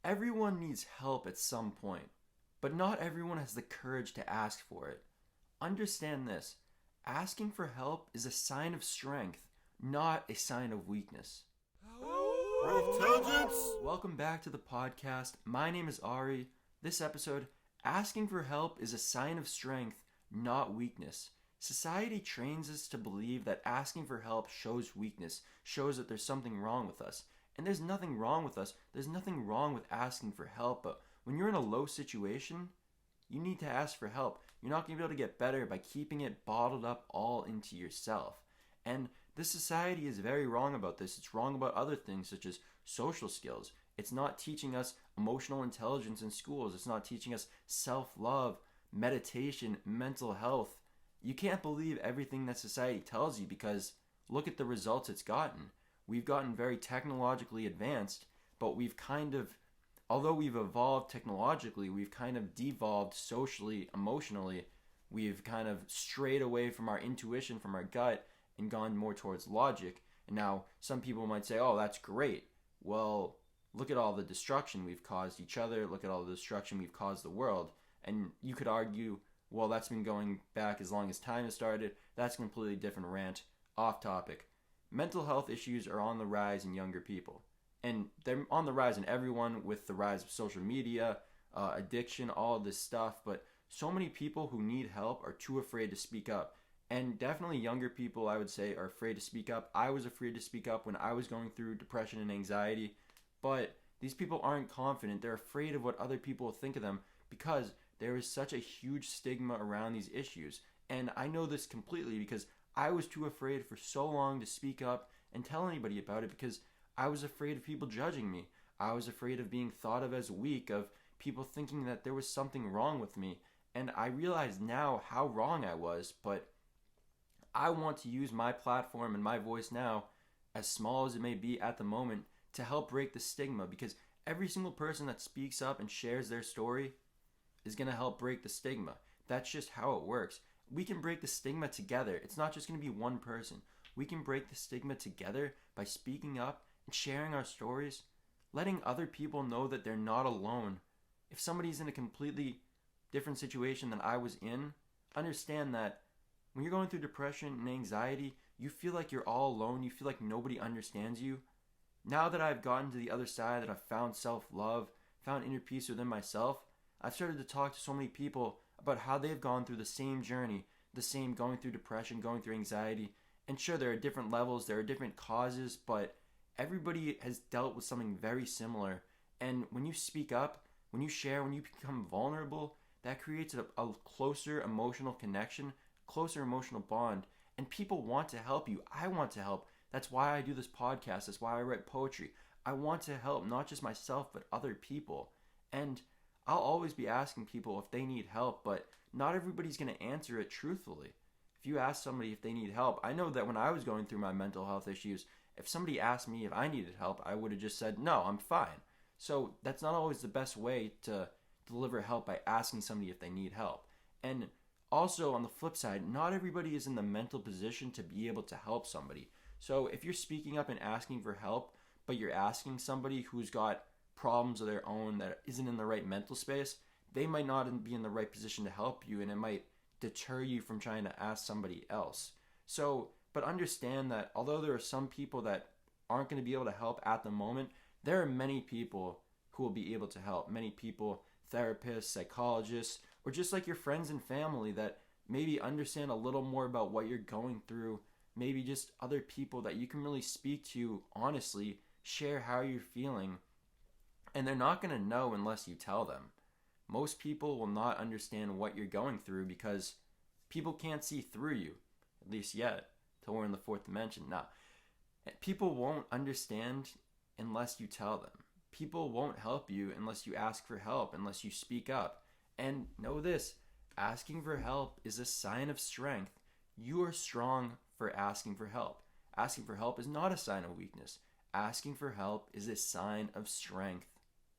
Everyone needs help at some point, but not everyone has the courage to ask for it. Understand this: asking for help is a sign of strength, not a sign of weakness. Wolftelligence! Welcome back to the podcast. My name is R.E. This episode, asking for help is a sign of strength, not weakness. Society trains us to believe that asking for help shows weakness, shows that there's something wrong with us. And there's nothing wrong with us. There's nothing wrong with asking for help. But when you're in a low situation, you need to ask for help. You're not going to be able to get better by keeping it bottled up all into yourself. And this society is very wrong about this. It's wrong about other things such as social skills. It's not teaching us emotional intelligence in schools. It's not teaching us self-love, meditation, mental health. You can't believe everything that society tells you because look at the results it's gotten. We've gotten very technologically advanced, but although we've evolved technologically, we've kind of devolved socially, emotionally. We've kind of strayed away from our intuition, from our gut, and gone more towards logic. And now some people might say, oh, that's great. Well, look at all the destruction we've caused each other. Look at all the destruction we've caused the world. And you could argue, well, that's been going back as long as time has started. That's a completely different rant. Off topic. Mental health issues are on the rise in younger people. And they're on the rise in everyone with the rise of social media, addiction, all of this stuff. But so many people who need help are too afraid to speak up. And definitely younger people, I would say, are afraid to speak up. I was afraid to speak up when I was going through depression and anxiety. But these people aren't confident. They're afraid of what other people will think of them because there is such a huge stigma around these issues. And I know this completely because I was too afraid for so long to speak up and tell anybody about it because I was afraid of people judging me. I was afraid of being thought of as weak, of people thinking that there was something wrong with me. And I realize now how wrong I was, but I want to use my platform and my voice now, as small as it may be at the moment, to help break the stigma because every single person that speaks up and shares their story is going to help break the stigma. That's just how it works. We can break the stigma together. It's not just going to be one person. We can break the stigma together by speaking up and sharing our stories, letting other people know that they're not alone. If somebody's in a completely different situation than I was in, understand that when you're going through depression and anxiety, you feel like you're all alone. You feel like nobody understands you. Now that I've gotten to the other side, that I've found self-love, found inner peace within myself, I've started to talk to so many people about how they've gone through the same journey, the same going through depression, going through anxiety. And sure, there are different levels, there are different causes, but everybody has dealt with something very similar. And when you speak up, when you share, when you become vulnerable, that creates a closer emotional connection, closer emotional bond. And people want to help you. I want to help. That's why I do this podcast. That's why I write poetry. I want to help not just myself, but other people. And I'll always be asking people if they need help, but not everybody's going to answer it truthfully. If you ask somebody if they need help, I know that when I was going through my mental health issues, if somebody asked me if I needed help, I would have just said, no, I'm fine. So that's not always the best way to deliver help, by asking somebody if they need help. And also, on the flip side, not everybody is in the mental position to be able to help somebody. So if you're speaking up and asking for help, but you're asking somebody who's got problems of their own that isn't in the right mental space, they might not be in the right position to help you, and it might deter you from trying to ask somebody else. So, but understand that although there are some people that aren't going to be able to help at the moment, there are many people who will be able to help. Many people, therapists, psychologists, or just like your friends and family that maybe understand a little more about what you're going through. Maybe just other people that you can really speak to honestly, share how you're feeling. And they're not going to know unless you tell them. Most people will not understand what you're going through because people can't see through you, at least yet, till we're in the fourth dimension. Now, people won't understand unless you tell them. People won't help you unless you ask for help, unless you speak up. And know this, asking for help is a sign of strength. You are strong for asking for help. Asking for help is not a sign of weakness. Asking for help is a sign of strength.